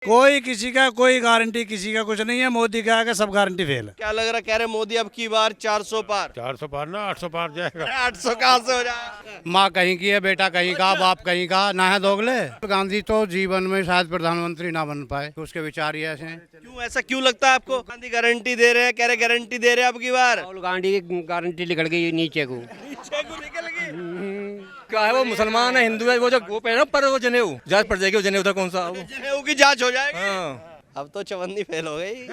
कोई किसी का कोई गारंटी किसी का कुछ नहीं है। मोदी का आगे सब गारंटी फेल है। क्या लग रहा है, कह रहे मोदी अब की बार 400 पार? 400 पार ना 800 पार जाएगा। 800 कहाँ से हो जाएगा? माँ कहीं की है, बेटा कहीं का, बाप कहीं का, ना है दोगले। गांधी तो जीवन में शायद प्रधानमंत्री ना बन पाए, उसके विचार ही ऐसे हैं। क्यों, ऐसा क्यों लगता है आपको? गांधी गारंटी दे रहे हैं, कह रहे गारंटी दे रहे हैं अब की बार। राहुल गांधी की गारंटी निकल गई नीचे को। नीचे को निकल गई। क्या है वो मुसलमान है हिंदू है वो जो वो पहना पर वो जनेऊ जांच पड़ जाएगी वो जनेऊ उधर कौन सा वो जनेऊ की जांच हो जाएगी। हाँ। अब तो चवन्नी फेल हो गई।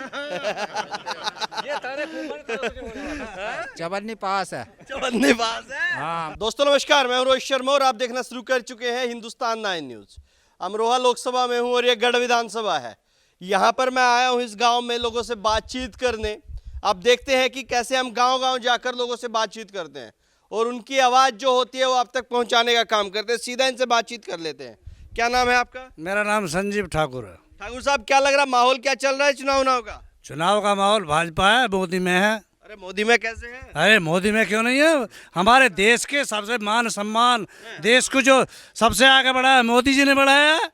चवन्नी पास है। चवन्नी पास है। दोस्तों नमस्कार, मैं हूं रोहित शर्मा और आप देखना शुरू कर चुके हैं हिंदुस्तान 9 न्यूज। अमरोहा लोकसभा में हूं और ये गढ़ विधानसभा है। यहाँ पर मैं आया हूं इस गांव में लोगों से बातचीत करने। अब देखते हैं कि कैसे हम गांव-गांव जाकर लोगों से बातचीत करते हैं और उनकी आवाज़ जो होती है वो आप तक पहुंचाने का काम करते हैं। सीधा इनसे बातचीत कर लेते हैं। क्या नाम है आपका? मेरा नाम संजीव ठाकुर है। ठाकुर साहब, क्या लग रहा, माहौल क्या चल रहा है चुनाव का? चुनाव का माहौल भाजपा है, मोदी में है। अरे मोदी में कैसे है? अरे मोदी में क्यों नहीं है? हमारे देश के सबसे मान सम्मान, देश को जो सबसे आगे बढ़ाया है मोदी जी ने बढ़ाया है।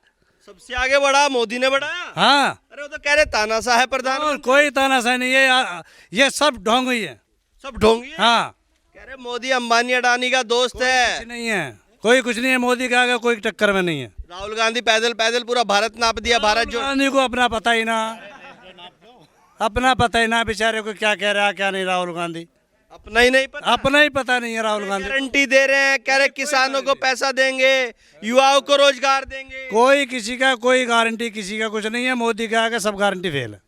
सबसे आगे बढ़ा मोदी ने बढ़ाया। हाँ, अरे वो तो कह रहे तानाशाह है प्रधान। और कोई तानाशाही नहीं है, ये सब ढोंग ही है। सब ढोंगी है। हाँ, कह रहे मोदी अंबानी अडानी का दोस्त कुछ है। नहीं है, कोई कुछ नहीं है। मोदी के आगे कोई टक्कर में नहीं है। राहुल गांधी पैदल पैदल पूरा भारत नाप दिया। भारत जो गांधी को अपना पता ही ना, अपना पता ही ना बेचारे को क्या कह रहा है क्या नहीं। राहुल गांधी अपना ही नहीं पता। अपना ही पता नहीं है राहुल गांधी। गारंटी दे रहे हैं, कह रहे किसानों को पैसा देंगे, युवाओं को रोजगार देंगे। कोई किसी का कोई गारंटी किसी का कुछ नहीं है। मोदी के आगे सब गारंटी फेल है।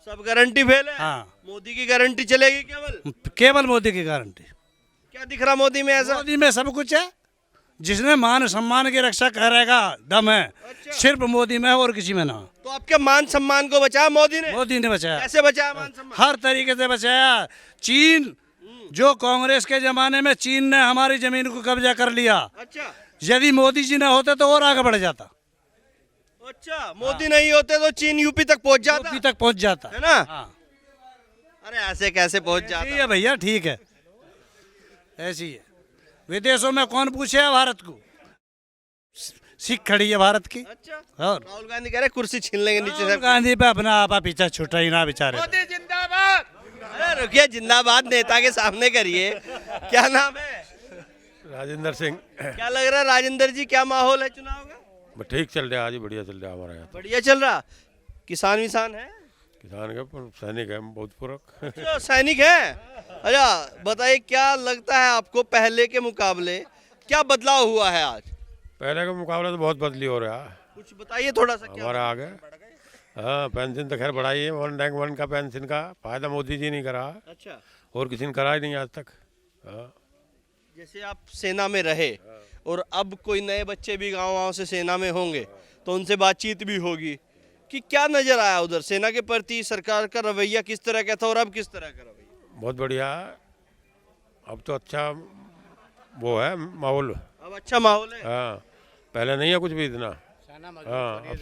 सब गारंटी फेल है। हाँ, मोदी की गारंटी चलेगी केवल। केवल मोदी की गारंटी। क्या दिख रहा मोदी में ऐसा? मोदी में सब कुछ है। जिसने मान सम्मान की रक्षा करेगा दम है, सिर्फ मोदी में है और किसी में ना। तो आपके मान सम्मान को बचाया मोदी ने? मोदी ने बचाया। कैसे बचाया मान सम्मान? हर तरीके से बचाया। चीन, जो कांग्रेस के जमाने में चीन ने हमारी जमीन को कब्जा कर लिया, अच्छा यदि मोदी जी न होते तो और आगे बढ़ जाता। अच्छा, मोदी नहीं होते तो चीन यूपी तक पहुंच जाता। यूपी तक पहुंच जाता है ना? हाँ। अरे ऐसे कैसे पहुंच ठीक जाता? है भैया, ठीक है, ऐसी है। विदेशों में कौन पूछे भारत को? सिख खड़ी है भारत की। अच्छा, और राहुल गांधी कह रहे कुर्सी छीन लेंगे नीचे राहुल से। गांधी पे अपना आपा पीछा छुटा ही ना बेचारे। अरे रुकिए, जिंदाबाद नेता के सामने करिए। क्या नाम है? राजेंद्र सिंह। क्या लग रहा है राजेंद्र जी, क्या माहौल है चुनाव का? ठीक चल रहा है, आज बढ़िया चल रहा है हमारा यहाँ। बढ़िया चल रहा। किसान विसान है? किसान के सैनिक है बहुत पूरक। अच्छा, सैनिक है। अच्छा बताइए, क्या लगता है आपको पहले के मुकाबले क्या बदलाव हुआ है आज? पहले का मुकाबला तो बहुत बदली हो रहा है कुछ बताइए थोड़ा सा। क्या हमारा आगे। हाँ, पेंशन तो खैर बढ़ाई है। 1 रैंक 1 का पेंशन का फायदा मोदी जी ने करा, अच्छा, और किसी ने करा ही नहीं आज तक। हाँ। जैसे आप सेना में रहे और अब कोई नए बच्चे भी गाँव से सेना में होंगे तो उनसे बातचीत भी होगी कि क्या नजर आया उधर सेना के प्रति सरकार का रवैया किस तरह का था और अब किस तरह का रवैया? बहुत बढ़िया है। अब तो अच्छा वो है माहौल। अब अच्छा माहौल है। हाँ, पहले नहीं है कुछ भी इतना। हाँ, अब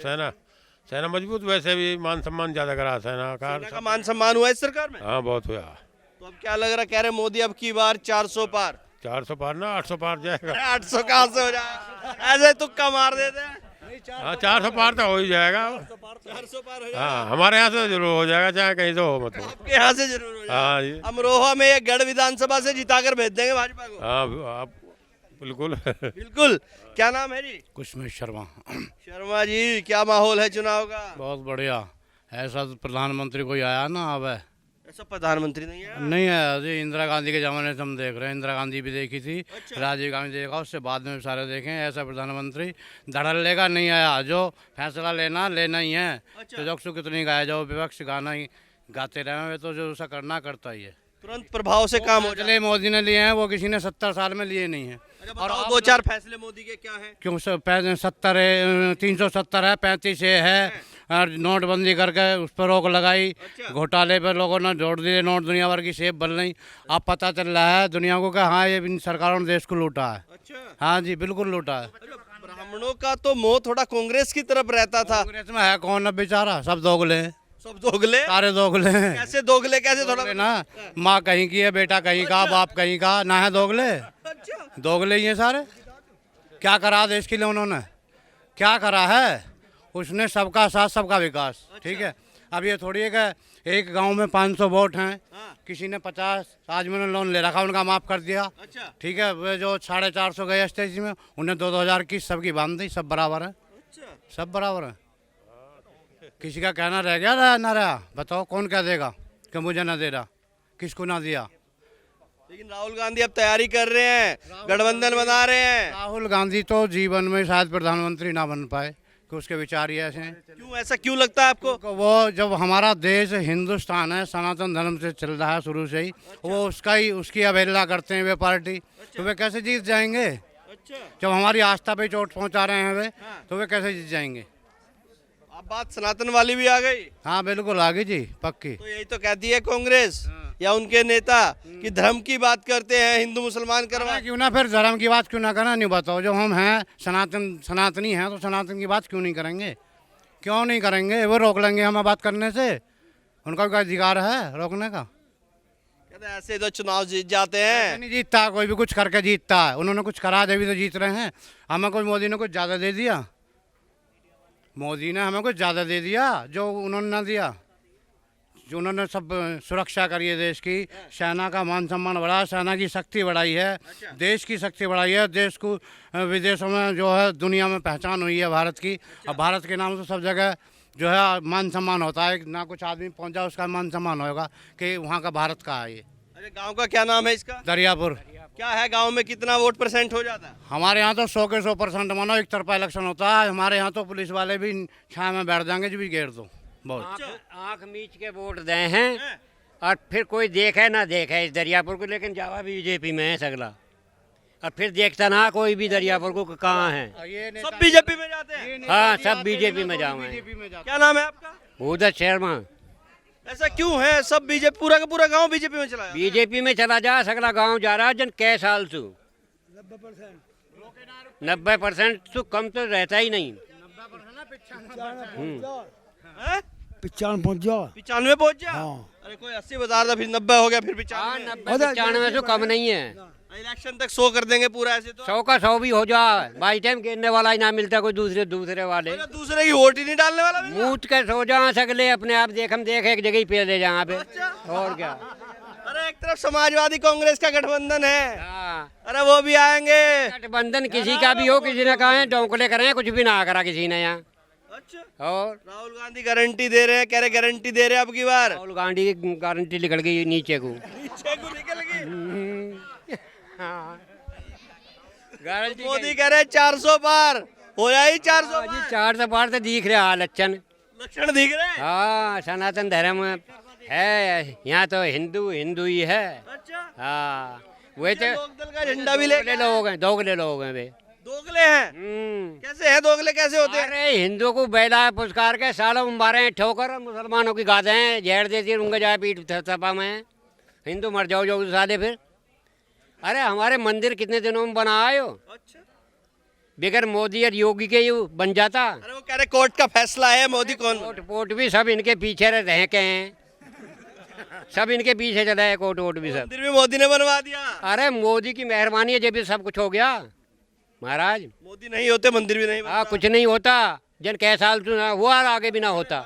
सेना मजबूत। वैसे भी मान सम्मान ज्यादा करा सेना का मान सम्मान हुआ इस सरकार में। हाँ, बहुत हुआ। तो अब क्या लग रहा, कह रहे मोदी अब की बार 400 पार? 400 पार ना 800 पार जाएगा। 800 कहाँ से हो जाएगा? ऐसे तुक्का मार देते हैं। हाँ, 400 पार तो हो ही जाएगा। 400 पार हो हाँ, हमारे यहाँ से जरूर हो जाएगा, चाहे कहीं तो हो मतलब। आपके यहाँ से जरूर हो जाएगा। हाँ जी। अमरोहा में ये गढ़ विधानसभा से जिताकर भेज देंगे भाजपा को। हाँ, आप बिल्कुल। बिल्कुल। क्या नाम है जी? कुशमेश शर्मा। शर्मा जी, क्या माहौल है चुनाव का? बहुत बढ़िया। ऐसा तो प्रधानमंत्री कोई आया ना अब है। ऐसा प्रधानमंत्री नहीं है। नहीं है अभी। इंदिरा गांधी के ज़माने से हम देख रहे हैं। इंदिरा गांधी भी देखी थी, अच्छा। राजीव गांधी देखा, उससे बाद में सारे देखें। ऐसा प्रधानमंत्री धड़ल लेगा नहीं आया। जो फैसला लेना ही है। अच्छा। तो जो कितनी गाया, जो विपक्ष गाना ही गाते रहे वे, तो जो उसका करना करता ही है। तुरंत प्रभाव से काम हो जाए। फैसले मोदी ने लिए हैं, वो किसी ने 70 साल में लिए नहीं है। और दो चार फैसले मोदी के क्या हैं? क्यों 70 है, 370 है, 35 है, और नोटबंदी करके उस पर रोक लगाई। अच्छा। घोटाले पर लोगों ने जोड़ दिए, नोट दुनिया भर की सेब बन रही। अब पता चल रहा है दुनिया को कि हाँ, ये इन सरकारों ने देश को लूटा है। अच्छा। हाँ जी, बिल्कुल लूटा है। ब्राह्मणों का तो मोह थोड़ा कांग्रेस की तरफ रहता था। कांग्रेस में है कौन अब बेचारा? सब दोगले हैं, सब दोगले। सारे दोगले हैं। कैसे दोगले, कैसे थोड़ा दोगले ना, माँ कहीं की है, बेटा कहीं का, बाप कहीं का, ना है दोगले। अच्छा। दोगले ही हैं सारे। क्या करा देश के लिए उन्होंने? क्या करा है? उसने सबका साथ सबका विकास। ठीक है, अब ये थोड़ी है कि एक गांव में 500 वोट हैं, किसी ने 50 आज मैंने लोन ले रखा उनका माफ़ कर दिया। अच्छा। ठीक है, वे जो 450 गए स्टेज में उन्हें 2-2 हज़ार की सबकी बांध दी, सब बराबर है, अच्छा। सब बराबर है। किसी का कहना रह गया रहा ना रहा, बताओ कौन कह देगा कि मुझे ना दे रहा, किसको ना दिया। लेकिन राहुल गांधी अब तैयारी कर रहे हैं, गठबंधन बना रहे हैं। राहुल गांधी तो जीवन में शायद प्रधानमंत्री ना बन पाए, कि उसके विचार ही ऐसे हैं। क्यों, ऐसा क्यों लगता है आपको? तो वो जब हमारा देश हिंदुस्तान है, सनातन धर्म से चल रहा है शुरू से ही, वो उसकी अवहेलना करते हैं वे पार्टी, तो वे कैसे जीत जाएंगे? अच्छा। जब हमारी आस्था पे चोट पहुंचा रहे हैं वे, तो वे कैसे जीत जाएंगे? अब बात सनातन वाली भी आ गई। हाँ बिल्कुल आ गई जी, पक्की। तो यही तो कहती है कांग्रेस या उनके नेता कि धर्म की बात करते हैं, हिंदू मुसलमान करवा। क्यों ना फिर धर्म की बात क्यों ना करना, नहीं बताओ, जब हम हैं सनातनी हैं तो सनातन की बात क्यों नहीं करेंगे? क्यों नहीं करेंगे? वो रोक लेंगे हमें बात करने से? उनका भी अधिकार है रोकने का। कहते हैं ऐसे तो चुनाव जीत जाते हैं। नहीं जीतता, कोई भी कुछ करके जीतता है। उन्होंने कुछ करा जब भी तो जीत रहे हैं। हमें कोई मोदी ने कुछ ज़्यादा दे दिया? मोदी ने हमें कुछ ज़्यादा दे दिया जो उन्होंने ना दिया? जो उन्होंने सब सुरक्षा करी है देश की, सेना का मान सम्मान बढ़ा, सेना की शक्ति बढ़ाई है, देश की शक्ति बढ़ाई है, देश को विदेशों में जो है दुनिया में पहचान हुई है भारत की। अब भारत के नाम से सब जगह जो है मान सम्मान होता है, ना कुछ आदमी पहुंचा उसका मान सम्मान होगा कि वहाँ का भारत का है। ये अरे गांव का क्या नाम है इसका? दरियापुर। क्या है गांव में, कितना वोट परसेंट हो जाता है? हमारे यहाँ तो 100 के 100% मानो एक तरफा इलेक्शन होता है। हमारे यहाँ तो पुलिस वाले भी छाया में बैठ जाएंगे, जो भी घेर दो बहुत। आँख मीच के वोट दे हैं और फिर कोई देखे ना देखे इस दरियापुर को, लेकिन जावा भी बीजेपी में है सगला, और फिर देखता ना कोई भी दरियापुर को कहाँ है। सब बीजेपी में जाते हैं। हाँ सब बीजेपी में जाओगे। क्या नाम है आपका? भूदत शर्मा। ऐसा क्यों है, सब बीजेपी, पूरा का पूरा गांव बीजेपी में चला जाता है? बीजेपी में चला जा सगला गांव जा रहा है जन कै साल से 90% तो कम तो रहता ही नहीं। हैं? 95 पहुंच जाओ। 95 पहुंच जा। हाँ। अरे कोई 80 बता रहा था, फिर 90 हो गया, फिर 95। 90-95 से कम नहीं है। इलेक्शन तक 100 कर देंगे पूरा ऐसे तो। 100 का 100 भी हो जाए, बाई टाइम गिरने वाला ही ना मिलता कोई दूसरे वाले। अरे दूसरे की वोट ही नहीं डालने वाला भी। मूत के सो जा सगले अपने आप देख एक जगह ही पे ले जहाँ पे। और क्या। अरे एक तरफ समाजवादी कांग्रेस का गठबंधन है, हाँ। अरे वो भी आएंगे। गठबंधन किसी का भी हो, किसी ने कहा है डोंकले करें, कुछ भी ना करा किसी ने यहाँ। अच्छा। और राहुल गांधी गारंटी दे रहे हैं, कह रहे गारंटी दे रहे हैं अब की बार। राहुल गांधी की गारंटी निकल गई नीचे को। नीचे को निकल गई। हाँ। गारंटी मोदी कह रहे 400 पार हो जाए, 400 जी 400 पार तो दिख रहा लक्षण। लक्षण दिख रहे हैं। हाँ सनातन धर्म है यहाँ तो हिंदू ही है। अच्छा। हाँ वही तो लोकदल का झंडा भी ले दोगले लोग हैं वे। दोगले हैं? कैसे हैं दोगले, कैसे होते हैं? अरे हिंदुओं को बैला पुरस्कार के सालों मारे हैं ठोकर, और मुसलमानों की गाते हैं जहर देती है उनके जाए पीठ थपा में। हिंदू मर जाओ जो साले फिर। अरे हमारे मंदिर कितने दिनों में बना आयो, अच्छा। बगैर मोदी और योगी के यू बन जाता। अरे वो कह रहे कोर्ट का फैसला है, मोदी कौन? कोर्ट भी सब इनके पीछे रह के हैं, सब इनके पीछे चला है कोर्ट भी सब। मंदिर भी मोदी ने बनवा दिया। अरे मोदी की मेहरबानी है जब भी सब कुछ हो गया महाराज। मोदी नहीं होते मंदिर भी नहीं बनता। हाँ कुछ नहीं होता, जन कै साल तो ना हुआ और आगे भी ना होता।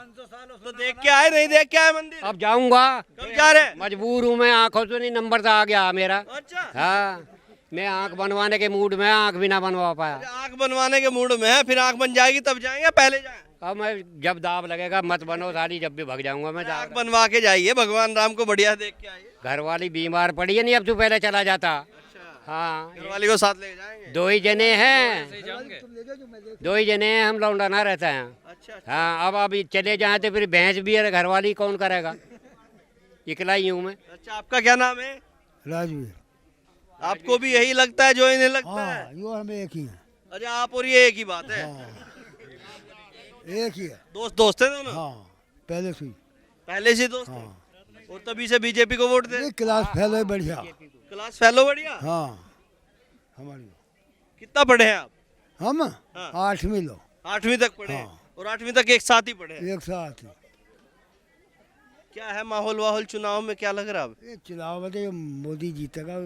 तो देख के आए, नहीं देख के आए मंदिर? अब जाऊंगा। कब जा रहे हैं? मजबूर हूँ मैं, आंखों से नहीं नंबर तो आ गया मेरा। अच्छा। हाँ मैं आंख बनवाने के मूड में, आंख भी ना बनवा पाया। आंख बनवाने के मूड में है, फिर आंख बन जाएगी तब जाएंगे, पहले जाए? अब मैं जब दाव लगेगा मत बनो साली, जब भी भग जाऊंगा मैं। आंख बनवा के जाइए, भगवान राम को बढ़िया देख के आइए। घर वाली बीमार पड़ी है, नहीं अब तू पहले चला जाता। हाँ घर वाली को साथ ले जाएंगे। 2 ही जने हैं, 2 ही जने हैं, हम लौंडा ना रहता है। अच्छा। हाँ अब अभी चले जाए तो फिर भैंस भी है, घर वाली कौन करेगा, इकला ही हूँ मैं। अच्छा, आपका क्या नाम है? राजवीर। आपको भी यही लगता है जो इन्हें लगता है? हाँ यो हमें एक ही है। अच्छा, आप और ये एक ही बात है? एक ही है। दोस्त है दोनों? हाँ पहले से ही। पहले से दोस्त हैं? और तभी से बीजेपी को वोट दे? एक क्लास फेलो बढ़िया। क्लास फेलो बढ़िया? हाँ हमारी। कितना पढ़े हैं आप? हम हाँ। 8वीं लो। 8वीं तक पढ़े हैं? हाँ। और 8वीं तक एक साथ ही पढ़े हैं? एक साथ ही। क्या है माहौल चुनाव में, क्या लग रहा है अब? ये चुनाव में मोदी जीतेगा,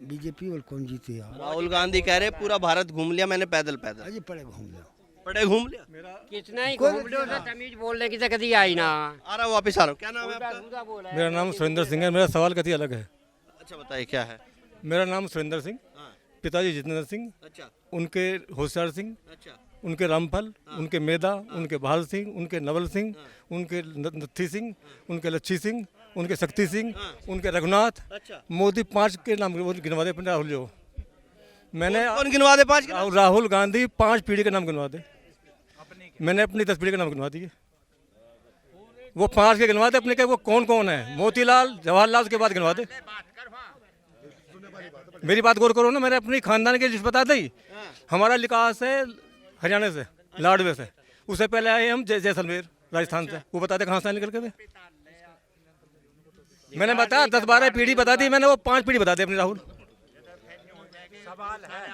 बीजेपी और कौन जीतेगा? राहुल गांधी कह रहे पूरा भारत घूम लिया मैंने पैदल। अजी पड़े घूम लो। पढ़े घूम लिया। कितना ही घूम लो तो तमीज बोलने की तो कभी आई ना। आ रहा हूँ वापिस आ रहा हूँ। क्या नाम है आपका? दूधा बोला है। मेरा नाम सुरेंद्र सिंह है। मेरा सवाल कति अलग है। अच्छा बताइए क्या है? मेरा नाम सुरेंद्र सिंह, हाँ, पिताजी जितेंद्र सिंह, अच्छा उनके होशियार सिंह, अच्छा उनके रामफल, उनके मेधा, उनके भाल सिंह, उनके नवल सिंह, उनके नत्थी सिंह, उनके लच्छी सिंह, उनके शक्ति सिंह, उनके रघुनाथ। अच्छा। मोदी 5 के नाम गिनवा दे अपने राहुल जो मैंने कौन गिनवा दे 5 राहुल गांधी 5 पीढ़ी के नाम गिनवा दे। मैंने अपनी 10 पीढ़ी के नाम गिनवा दिए। वो 5 के गिनवा दे अपने के। वो कौन कौन है? मोतीलाल, जवाहरलाल, उसके बाद गिनवा दे। मेरी बात गौर करो ना। मैंने अपनी खानदान की लिस्ट बता दी। हमारा विकास है हरियाणा से, लाडवे से। उससे पहले आए हम जैसलमेर राजस्थान से। वो बता दे कहाँ से निकल के थे। मैंने बताया 10-12 पीढ़ी बता दी मैंने। वो 5 पीढ़ी बता दी अपनी राहुल।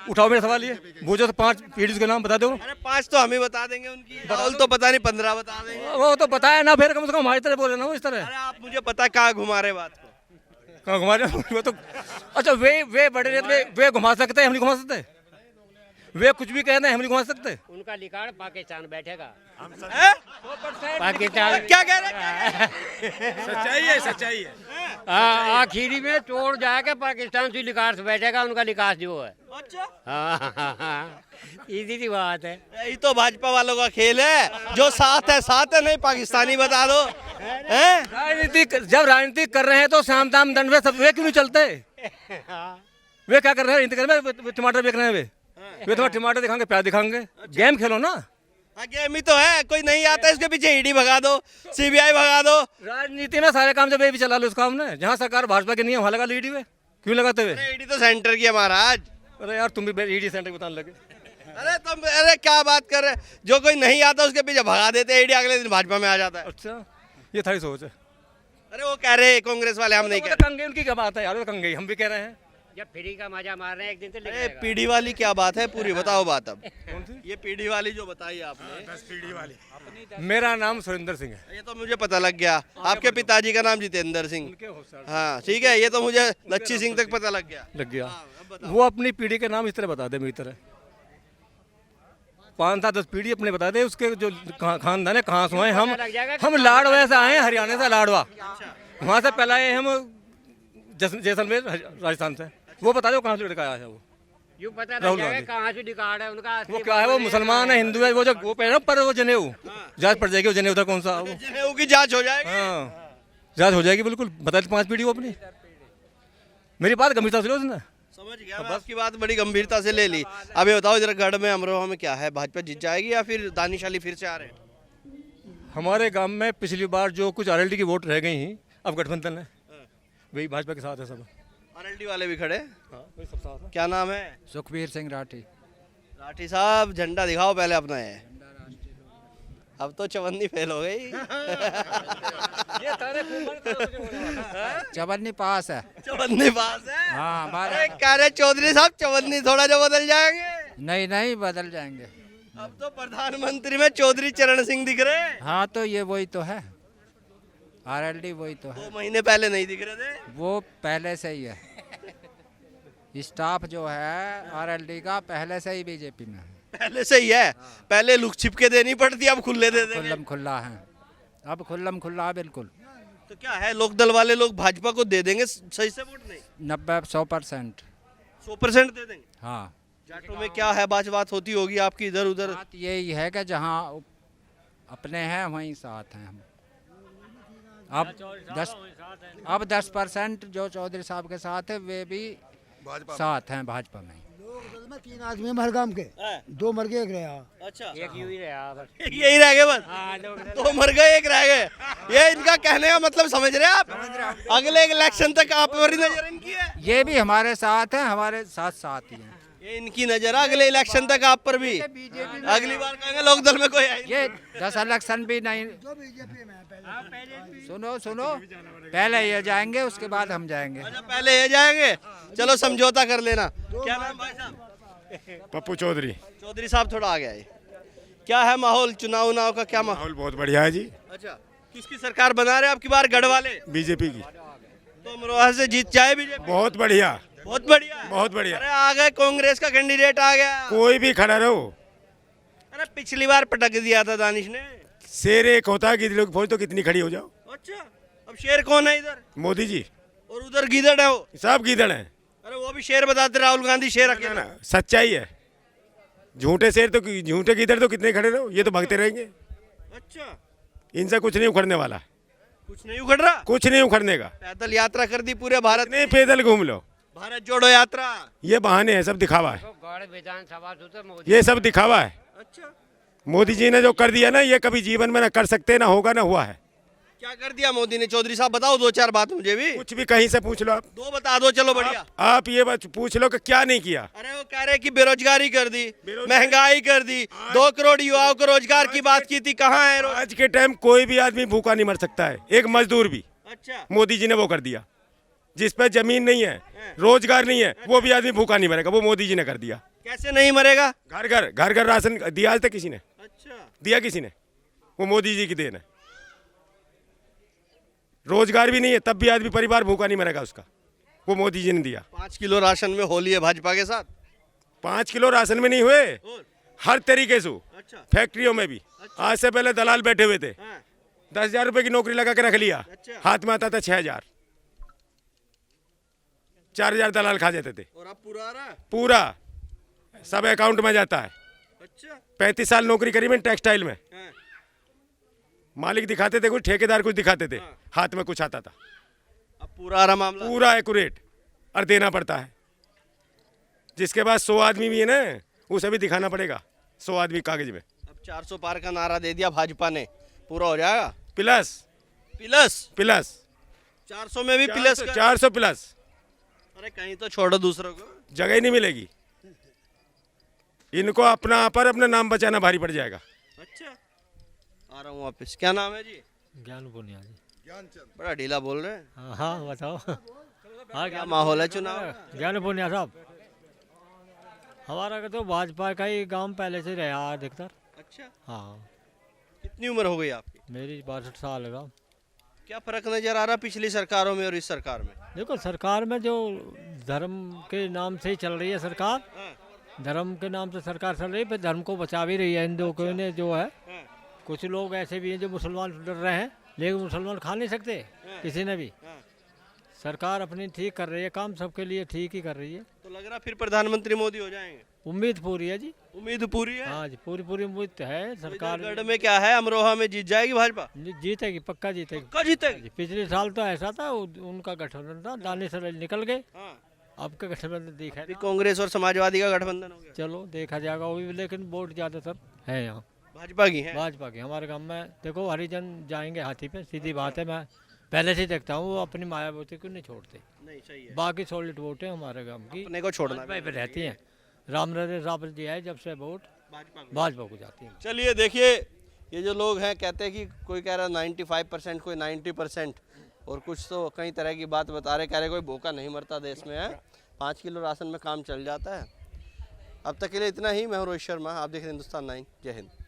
उठाओ मेरा सवाल ये। वो जो 5 पीढ़ी के नाम बता दो। अरे 5 तो हम ही बता देंगे। उनकी राहुल तो पता नहीं 15 बता देंगे। वो तो बताया ना। फिर कम से कम हमारी तरह बोले ना वो इस तरह। अरे आप मुझे पता है कहाँ घुमा रहे बात को। कहाँ घुमा रहे? वो तो अच्छा वे बड़े रहते, वे घुमा सकते हैं, हम नहीं घुमा सकते। वे कुछ भी कहते हैं, हम नहीं घुमा सकते। उनका लिकाड़ पाकिस्तान बैठेगा। हैं? पाकिस्तान क्या कह रहे हैं? सच्चाई है, सच्चाई है। आखिरी में तोड़ जाएगा पाकिस्तान से लिकाड़ से बैठेगा उनका लिकास जो है। अच्छा हाँ इसी सी बात है। यही तो भाजपा वालों का खेल है। जो साथ है साथ है, नहीं पाकिस्तानी बता दो। हैं? जब राजनीति कर रहे हैं तो शाम दाम दंड में सब वे क्यों नहीं चलते? वे क्या कर रहे हैं? राजनीति कर रहे हैं, वे टमाटर बेच रहे हैं। वे तो टमाटर दिखाएंगे, प्याज दिखाएंगे। गेम खेलो ना। हाँ गेम ही तो है। कोई नहीं आता है इसके पीछे ईडी भगा दो, सीबीआई भगा दो। राजनीति में सारे काम जब ये भी चला लो इस काम में। जहाँ सरकार भाजपा की नहीं है वहाँ लगा ईडी में। क्यों लगाते हुए? ईडी तो सेंटर की है महाराज। अरे यार तुम भी ईडी सेंटर बताने लगे। अरे तुम अरे क्या बात कर रहे? जो कोई नहीं आता उसके पीछे भगा देते ईडी, अगले दिन भाजपा में आ जाता है। अच्छा ये थारी सोच है। अरे वो कह रहे कांग्रेस वाले, हम नहीं कह रहे। कंगे उनकी क्या बात है यार? वो कंगे हम भी कह रहे हैं। जब फ्री का मजा मार रहे हैं एक दिन तो अरे पीढ़ी वाली क्या बात है? पूरी बताओ बात। अब कौन सी? ये पीढ़ी वाली जो बताई आपने। 10 पीढ़ी वाली। मेरा नाम सुरेंद्र सिंह है। ये तो मुझे पता लग गया। आपके पिताजी का नाम जितेंद्र सिंह। हाँ ठीक है, ये तो मुझे लच्छी सिंह तक पता लग गया। लग गया। वो अपनी पीढ़ी के नाम इस तरह बता दे मेरी तरह। 5-7-10 पीढ़ी अपने बता दे। उसके जो खानदान है कहाँ से आए हम लाडवा से आए हैं, हरियाणा से लाडवा। वहाँ से पहले आए हम जैसलमेर राजस्थान से। वो बता दो कहाँ से लड़का आया है वो। यूँ पता लग राहुल जाएगा गांधी। कहाँ से लिकाड़ है उनका। वो क्या है? वो मुसलमान है, हिंदू है। वो जो वो पहले पर वो जनेऊ जांच पड़ जाएगी। वो जनेऊ था कौन सा? वो जनेऊ की जांच हो जाएगी। हाँ जांच हो जाएगी बिल्कुल। बता दी 5 पीढ़ी वो अपनी। मेरी बात गंभीरता से लो उसने। समझ गया मैं आपकी बात, बड़ी गंभीरता से ले ली। अब ये बताओ जरा, गढ़ में अमरोहा में क्या है? भाजपा जीत जाएगी या फिर दानिश अली फिर से आ रहे हैं? हमारे गांव में पिछली बार जो कुछ आरएलडी की वोट रह गई अब गठबंधन है, वही भाजपा के साथ है सब। आरएलडी वाले भी खड़े। वही सब साथ है। क्या नाम है? सुखबीर सिंह राठी। राठी साहब झंडा दिखाओ पहले अपना। है अब तो चवन्नी फेल हो गई। चवन्नी पास है। चवन्नी पास है। हाँ हमारे अरे कह रहे चौधरी साहब चवन्नी थोड़ा जो बदल जाएंगे। नहीं नहीं बदल जाएंगे। अब तो प्रधानमंत्री में चौधरी चरण सिंह दिख रहे हैं। हाँ तो ये वही तो है, आरएलडी वही तो है। 2 महीने पहले नहीं दिख रहे थे। वो पहले से ही है। स्टाफ जो है आरएलडी का पहले से ही बीजेपी में है। पहले से ही है। पहले लुक छिप के देनी पड़ती, अब खुले दे देंगे। खुल्लम खुल्ला है, अब खुल्लम खुल्ला बिल्कुल। तो क्या है, लोकदल वाले लोग भाजपा को दे देंगे सही से वोट? नहीं 90-100%। 100% दे देंगे। हाँ जाटों में क्या है, बात होती होगी आपकी इधर उधर। बात यही है कि जहाँ अपने हैं वहीं साथ हैं हम। अब 10% जो चौधरी साहब के साथ है वे भी साथ हैं भाजपा में। 3 आदमी मर गांव के, 2 मर गए, 1 रहा। अच्छा एक यूं ही रहा बस। यही रह गए बस। हाँ 2 मर गए 1 रह गए। ये इनका कहने का मतलब समझ रहे हैं आप? अगले इलेक्शन तक आप पर नजर इनकी है। ये भी हमारे साथ हैं, हमारे साथ ही हैं। ये इनकी नजर है अगले इलेक्शन तक आप पर भी। अगली बार कहेंगे लोकदल में कोई है। ये 10 इलेक्शन भी नहीं। सुनो पहले ये जाएंगे उसके बाद हम जाएंगे। अच्छा पहले ये जाएंगे, चलो समझौता कर लेना। क्या नाम भाई साहब? पप्पू चौधरी। चौधरी साहब थोड़ा आ गया है। क्या है माहौल, चुनाव का क्या माहौल? माहौल बहुत बढ़िया है जी। अच्छा किसकी सरकार बना रहे हैं आपकी बार? गढ़ वाले बीजेपी की। तो अमरोहा से जीत जाए बीजेपी? बहुत बढ़िया। बहुत बढ़िया। बहुत बढ़िया। अरे आ गए कांग्रेस का कैंडिडेट आ गया। कोई भी खड़ा रहो। अरे पिछली बार पटक दिया था दानिश ने। शेर एक होता है, गिदड़ों की फौज तो कितनी खड़ी हो जाओ। अच्छा, अब शेर कौन है इधर? मोदी जी। और उधर गीदड़ है वो। सब गीदड़ हैं। अरे वो भी शेर बताते, राहुल गांधी शेर ना अकेला। ना, सच्चाई है। झूठे शेर तो, झूठे गीदड़ तो कितने खड़े रहो, ये तो भागते रहेंगे। अच्छा, इनसे कुछ नहीं उखड़ने वाला, कुछ नहीं उखड़ रहा। कुछ नहीं उखड़ने का। पैदल यात्रा कर दी पूरे भारत नहीं, पैदल घूम लो, भारत जोड़ो यात्रा। ये बहाने हैं, सब दिखावा है। गढ़ विधानसभा तो मोदी ये सब दिखावा है। अच्छा, मोदी जी ने जो कर दिया ना, ये कभी जीवन में ना कर सकते, ना होगा ना हुआ है। क्या कर दिया मोदी ने? चौधरी साहब बताओ दो चार बात मुझे भी। कुछ भी कहीं से पूछ लो आप। दो बता दो, चलो बढ़िया। आप ये बात पूछ लो कि क्या नहीं किया। अरे वो कह रहे कि बेरोजगारी कर दी, महंगाई कर दी, 2 करोड़ युवाओं को रोजगार की बात की थी, कहाँ है आज के टाइम कोई भी आदमी भूखा नहीं मर सकता है, एक मजदूर भी। अच्छा, मोदी जी ने वो कर दिया। जिस पे जमीन नहीं है, रोजगार नहीं है, वो भी आदमी भूखा नहीं मरेगा, वो मोदी जी ने कर दिया। कैसे नहीं मरेगा? घर घर राशन दिया आज तक किसी ने? अच्छा, दिया किसी ने? वो मोदी जी की देन है। रोजगार भी नहीं है, तब भी आदमी परिवार भूखा नहीं मरेगा उसका, वो मोदी जी ने दिया। 5 किलो राशन में होली है भाजपा के साथ। 5 किलो राशन में नहीं हुए, और? हर तरीके से। अच्छा, फैक्ट्रियों में भी आज से पहले दलाल बैठे हुए थे, हाँ, 10,000 रुपए की नौकरी लगा के रख लिया, अच्छा। हाथ में आता था 6,000, 4,000 दलाल खा जाते थे। और अब पूरा आ रहा है? पूरा सब अकाउंट में जाता है। अच्छा, 35 साल नौकरी करी मैंने टेक्सटाइल में। हाँ, मालिक दिखाते थे कुछ, ठेकेदार कुछ दिखाते थे, हाथ में कुछ आता था। अब पूरा आ रहा मामला। पूरा एक्यूरेट और देना पड़ता है। जिसके पास 100 आदमी भी है ना, उसे भी दिखाना पड़ेगा 100 आदमी कागज में। अब 400 पार का नारा दे दिया भाजपा ने, पूरा हो जाएगा। प्लस प्लस प्लस 400 में भी प्लस का? 400 प्लस। अरे कहीं तो छोड़ो दूसरों को। जगह ही नहीं मिलेगी इनको, अपना पर अपना नाम बचाना भारी पड़ जाएगा। अच्छा, आ रहा हूँ वापस। क्या नाम है जी? ज्ञान पुनिया जी। बड़ा ढीला बोल रहे हैं। हाँ हाँ बताओ। हाँ क्या माहौल है चुनाव का? ज्ञान पुनिया साहब, हमारा तो भाजपा का ही काम पहले से रहा अधिकतर। अच्छा, हाँ, कितनी उम्र हो गई आपकी? मेरी 62 साल का। क्या फर्क नजर आ रहा पिछली सरकारों में और इस सरकार में? देखो, सरकार में जो धर्म के नाम से ही चल रही है सरकार, हाँ, धर्म के नाम से सरकार चल रही है, पर धर्म को बचा भी रही है। हिंदुओं को ने जो है, हाँ, कुछ लोग ऐसे भी हैं जो मुसलमान डर रहे हैं, लेकिन मुसलमान खा नहीं सकते किसी ने भी। हाँ। सरकार अपनी ठीक कर रही है, काम सबके लिए ठीक ही कर रही है। तो लग रहा फिर प्रधानमंत्री मोदी हो जाएंगे? उम्मीद पूरी है जी। उम्मीद पूरी है। हाँ जी, पूरी पूरी उम्मीद तो है। तो सरकार इधर गढ़ में क्या है, अमरोहा में जीत जाएगी भाजपा? जीतेगी, पक्का जीतेगी। पक्का जीतेगी? पिछले साल तो ऐसा था, उनका गठबंधन था, दानिश निकल गए, हाँ, अब का गठबंधन देखा अभी है। कांग्रेस और समाजवादी का गठबंधन हो गया। चलो देखा जाएगा वो भी, लेकिन वोट ज़्यादातर है यहाँ भाजपा की है। भाजपा की। हमारे गांव में देखो, हरिजन जाएंगे हाथी पे, सीधी बात है। मैं पहले से देखता हूँ, वो अपनी मायावती को नहीं छोड़ते। नहीं, सही है। बाकी सॉलिड वोट है हमारे गांव की, अपने को छोड़ना भाजपा पे रहती हैं। रामनगर साहब दिया है जब से वोट भाजपा को। भाजपा को जाती है। चलिए देखिए, ये जो लोग हैं कहते हैं कि कोई कह रहा 95%, कोई 90%, और कुछ तो कई तरह की बात बता रहे, कह रहे कोई भूखा नहीं मरता देश में है, 5 किलो राशन में काम चल जाता है। अब तक के लिए इतना ही। मैं हूं रोहित शर्मा, आप देख रहे हैं हिंदुस्तान 9। जय हिंद।